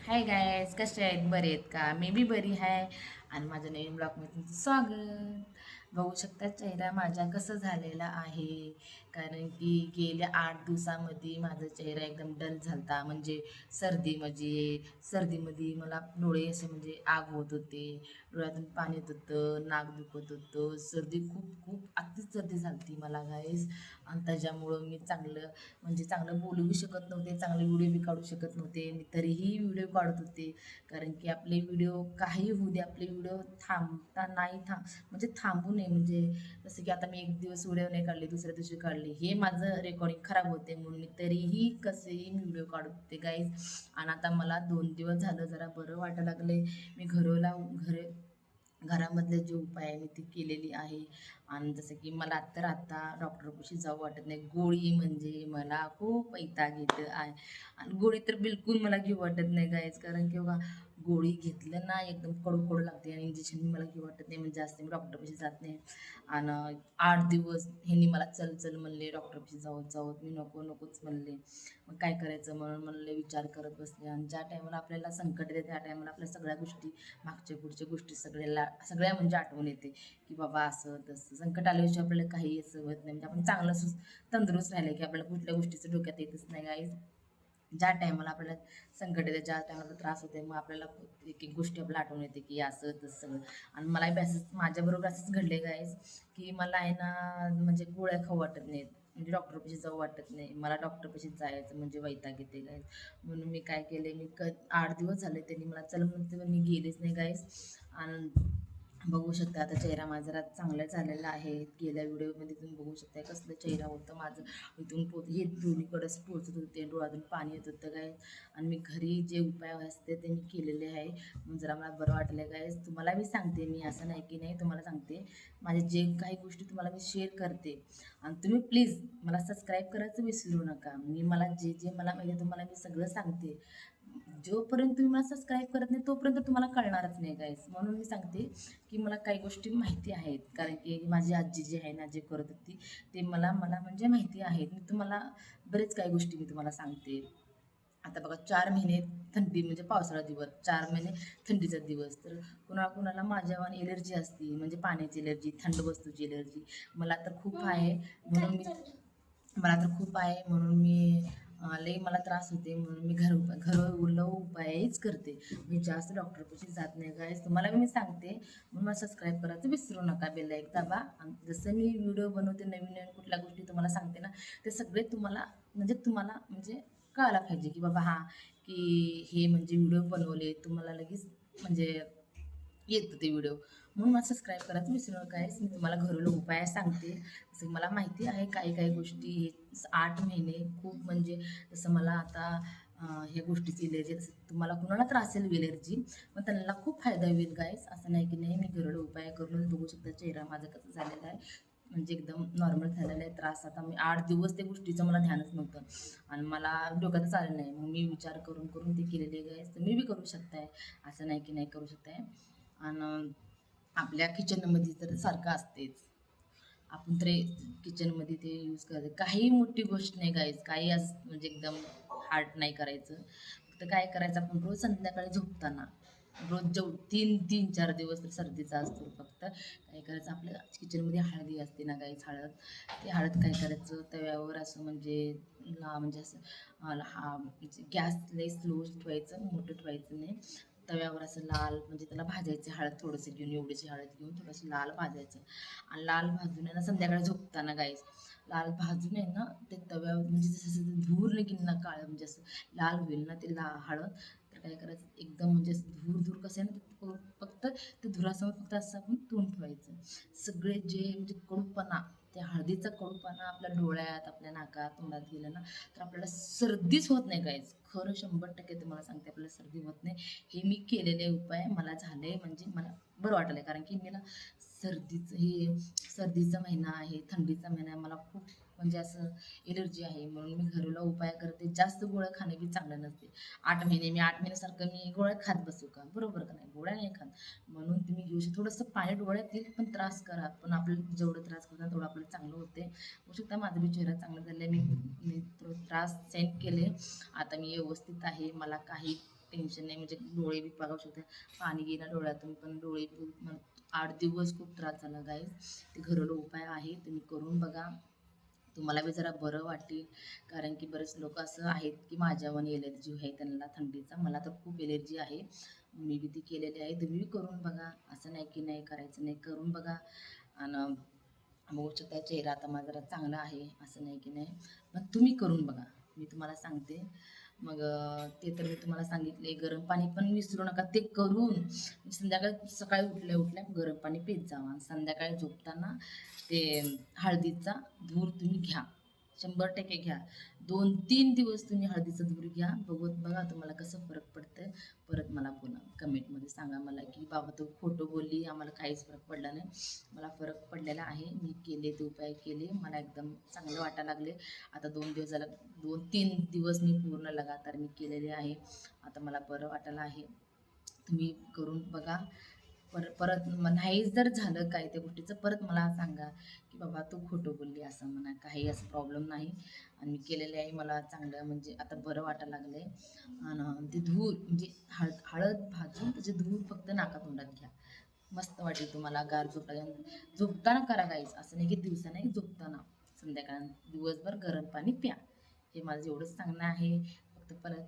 Hi guys, कसे आहेत? बरे आहेत का? मी बी बरी आहे. आणि माझ्या नवीन ब्लॉगमध्ये तुमचं स्वागत. बघू शकता चेहरा माझा कसं झालेला आहे. कारण की गेल्या 8 दिवसामध्ये माझा चेहरा एकदम डल झालता. म्हणजे सर्दीमध्ये मला डोळे असे म्हणजे आग होत होते, डोळ्यातून पाणी येत होतं, नाक दुखत होतं, सर्दी खूप खूप अतिच सर्दी झाली मला गाईज. आणि त्याच्यामुळं मी चांगलं बोलू शकत नव्हते, चांगले व्हिडिओ बी काढू शकत नव्हते. मी तरीही व्हिडिओ काढत होते, कारण की आपले व्हिडिओ काही होऊ दे, आपले व्हिडिओ थांबता नाही म्हणजे थांबू नये. म्हणजे जसं की आता मी एक दिवस व्हिडिओ नाही काढले, दुसऱ्या दिवशी काढले, हे माझं रेकॉर्डिंग खराब होते म्हणून मी तरीही कसेही मी व्हिडिओ काढत होते गाईज. आणि आता मला 2 दिवस झालं जरा बरं वाटायला लागले. मी घरामधले जे उपाय आहे मी ती केलेली आहे. आणि जसं की मला तर आता डॉक्टरपाशी जाऊ वाटत नाही. गोळी म्हणजे मला खूप वैताग येतं आहे. आणि गोळी तर बिलकुल मला घेऊ वाटत नाही गायच, कारण की बघा, गोळी घेतलं ना एकदम कडू कडू लागते. आणि इंजेक्शन मला घेऊ वाटत नाही, म्हणजे जास्त मी डॉक्टरपाशी जात नाही. आणि 8 दिवस ह्यांनी मला चल चल म्हणले, डॉक्टरपाशी जाऊत जाऊत मी नकोच म्हणले. मग काय करायचं म्हणून म्हणले, विचार करत बसले. आणि ज्या टायमाला आपल्याला संकट येते त्या टायमाला आपल्या सगळ्या गोष्टी, मागच्या पुढच्या गोष्टी सगळ्या म्हणजे आठवण येते, की बाबा असं तसं संकट आल्याशिवाय आपल्याला काही असं होत नाही. म्हणजे आपण चांगलं तंदुरुस्त राहिलं की आपल्याला कुठल्या गोष्टीचं डोक्यात येतच नाही गाईज. ज्या टायमाला आपल्याला संकट येते, ज्या टायमाला त्रास होते, मग आपल्याला एक एक गोष्टी आपल्याला आठवण येते की असं तसं सगळं. आणि मला बी असंच, माझ्याबरोबर असंच घडले गाईज, की मला आहे ना म्हणजे गोळ्या खाऊ वाटत नाहीत, म्हणजे डॉक्टरपाशी जाऊ वाटत नाही. मला डॉक्टरपाशी जायचं म्हणजे वैताग येते गाईज. म्हणून मी काय केले, 8 दिवस झाले त्यांनी मला चल म्हणते, पण मी गेलेच नाही गाईज. आणि बघू शकता आता चेहरा माझा जरा चांगला झालेला आहे. गेल्या व्हिडिओमध्ये तुम्ही बघू शकता कसलं चेहरा होतं माझं. हे दोन्हीकडंच टोचत होते, डोळ्यातून पाणी येत होतं काय. आणि मी घरी जे उपाय असते ते मी केलेले आहे, मग जरा मला बरं वाटलं काय. तुम्हाला मी सांगते, मी असं नाही की नाही, तुम्हाला सांगते माझे जे काही गोष्टी तुम्हाला मी शेअर करते. आणि तुम्ही प्लीज मला सबस्क्राईब करायचं विसरू नका. मला जे मला माहिती तुम्हाला मी सगळं सांगते. जोपर्यंत तुम्ही मला सबस्क्राईब करत नाही तोपर्यंत तुम्हाला कळणारच नाही गाईस. म्हणून मी सांगते की मला काही गोष्टी माहिती आहेत, कारण की माझी आजी जी आहे ना, जे करत होती ते मला मला म्हणजे माहिती आहेत. मी तुम्हाला बरेच काही गोष्टी मी तुम्हाला सांगते. आता बघा, 4 महिने थंडी म्हणजे पावसाळा दिवस, 4 महिने थंडीचा दिवस. तर कुणाला माझ्यावर एलर्जी असते, म्हणजे पाण्याची एलर्जी, थंड वस्तूची एलर्जी. मला तर खूप आहे म्हणून मी मला तर खूप आहे म्हणून मी लई मला त्रास होते म्हणून मी घरगुती उपायच करते. मी जास्त डॉक्टरपाशी जात नाही गाईस. तुम्हाला मी सांगते, म्हणून मला सबस्क्राईब करायचं विसरू नका, बेल एक दाबा. आणि जसं मी व्हिडिओ बनवते, नवीन नवीन कुठल्या गोष्टी तुम्हाला सांगते ना, ते सगळे तुम्हाला म्हणजे कळायला पाहिजे की बाबा हा, की हे म्हणजे व्हिडिओ बनवले तुम्हाला लगेच म्हणजे येतं ते व्हिडिओ. म्हणून मला सबस्क्राईब करायचं विसरू नका. मी तुम्हाला घरेलू उपाय सांगते. जसं मला माहिती आहे काही काही गोष्टी. हे 8 महिने खूप म्हणजे, जसं मला आता ह्या गोष्टीची एलर्जी, जसं तुम्हाला कुणाला त्रास असेल एलर्जी, मग त्यांना खूप फायदा होईल गाईस. असं नाही की नाही, मी घरेलू उपाय करूनच बघू शकता चेहरा माझा कसं झालेला आहे, म्हणजे एकदम नॉर्मल झालेला आहे. त्रास आता मी 8 दिवस ते गोष्टीचं मला ध्यानच नव्हतं आणि मला डोक्यातच आलं नाही. मग मी विचार करून करून ते केलेले गाईस. तर मी बी करू शकताय, असं नाही की नाही करू शकताय. आणि आपल्या किचनमध्ये तर सारखं असतेच, आपण तर किचनमध्ये ते यूज करायचं. काही मोठी गोष्ट नाही गाईज, काही असं म्हणजे एकदम हार्ड नाही करायचं. फक्त काय करायचं, आपण रोज संध्याकाळी झोपताना, रोज 3-4 दिवस तर सर्दीचा असतो. फक्त काय करायचं, आपल्या किचनमध्ये हळदी असते ना गाईज, हळद. ते हळद काय करायचं, तव्यावर असं म्हणजे असं म्हणजे गॅस लई स्लो ठेवायचं, मोठं ठेवायचं नाही. तव्यावर असं लाल म्हणजे त्याला भाजायचं, हळद थोडंसं घेऊन, एवढीशी हळद घेऊन थोडंसं लाल भाजायचं. आणि लाल भाजून आहे ना, संध्याकाळी झोपताना गाईस, लाल भाजून आहे ना ते तव्यावर, म्हणजे जसं जसं धूर निघेल ना, काळं म्हणजे असं लाल होईल ना ते हळद, तर काय करायचं, एकदम म्हणजे असं धूर धूर कसं आहे ना, फक्त ते धुरासमोर फक्त असं आपण तोंड ठेवायचं. सगळे जे म्हणजे कडूपणा, त्या हळदीचा कडूपणा आपल्या डोळ्यात, आपल्या नाकात, तोंडात गेलं ना, तर आपल्याला सर्दीच होत नाही गाईज. खरं 100% तुम्हाला सांगते, आपल्याला सर्दी होत नाही. हे मी केलेले उपाय मला झाले, म्हणजे मला बरं वाटलं. कारण की मला सर्दीचा महिना आहे, थंडीचा महिना आहे, मला खूप म्हणजे असं एलर्जी आहे. म्हणून मी घरेलू उपाय करते. जास्त गोळ्या खाणे बी चांगलं नसते. 8 महिन्यासारखं मी गोळ्या खात बसू का? बरोबर का नाही? गोळ्या नाही खात. म्हणून तुम्ही घेऊ शकता, थोडंसं पाणी डोळ्यात येईल, पण त्रास करा. पण आपल्याला जेवढं त्रास करतात तेवढं आपल्याला चांगलं होते. होऊ शकता माझा बी चेहरा चांगला झाला आहे. मी त्रास सहन केले, आता मी व्यवस्थित आहे. मला काही टेन्शन नाही, म्हणजे डोळे बी पागू शकते, पाणी येणं डोळ्यातून, पण डोळे बी 8 दिवस खूप त्रास झाला गाईज. ते घरेलू उपाय आहे, तुम्ही करून बघा. तुम्हाला बी जरा बरं वाटेल. कारण की बरेच लोक असं आहेत की माझ्यावर एलर्जी आहे त्यांना थंडीचा. मला तर खूप एलर्जी आहे. मी बी ती केलेली आहे. तुम्ही बी करून बघा. असं नाही की नाही करायचं नाही, करून बघा. आणि बघू शकता चेहरा आता माझा जरा चांगला आहे, असं नाही की नाही. पण तुम्ही करून बघा, मी तुम्हाला सांगते. मग ते तर मी तुम्हाला सांगितले. गरम पाणी पण विसरू नका ते करून. संध्याकाळी सकाळी उठल्या उठल्या गरम पाणी पीत जावा. संध्याकाळी झोपताना ते हळदीचा धूर तुम्ही घ्या, 100% घ्या. 2-3 दिवस तुम्ही हळदीचा धूर घ्या, बघत बघा तुम्हाला कसं फरक पडतंय. परत मला पुन्हा कमेंटमध्ये सांगा मला की बाबा तू खोटं बोलली, आम्हाला काहीच फरक पडला नाही. मला फरक पडलेला आहे. मी केले ते उपाय केले, मला एकदम चांगलं वाटायला लागले. आता 2 दिवस झालं, 2-3 दिवस मी पूर्ण लगातार मी केलेले आहे. आता मला बरं वाटायला आहे. तुम्ही करून बघा. परत नाही जर झालं काही त्या गोष्टीचं, परत मला सांगा की बाबा तू खोटं बोलली, असं म्हणा. काही असं प्रॉब्लेम नाही. आणि मी केलेले आहे, मला चांगलं म्हणजे आता बरं वाटायला लागलं आहे. आणि ते धूर म्हणजे हळद भाजून त्याचे धूर फक्त नाकातोंडात घ्या. मस्त वाटेल तुम्हाला. गार झोपताना करा गाईच, असं नाही की दिवसा नाही, झोपताना संध्याकाळ दिवसभर गरम पाणी प्या. हे माझं एवढंच सांगणं आहे. फक्त परत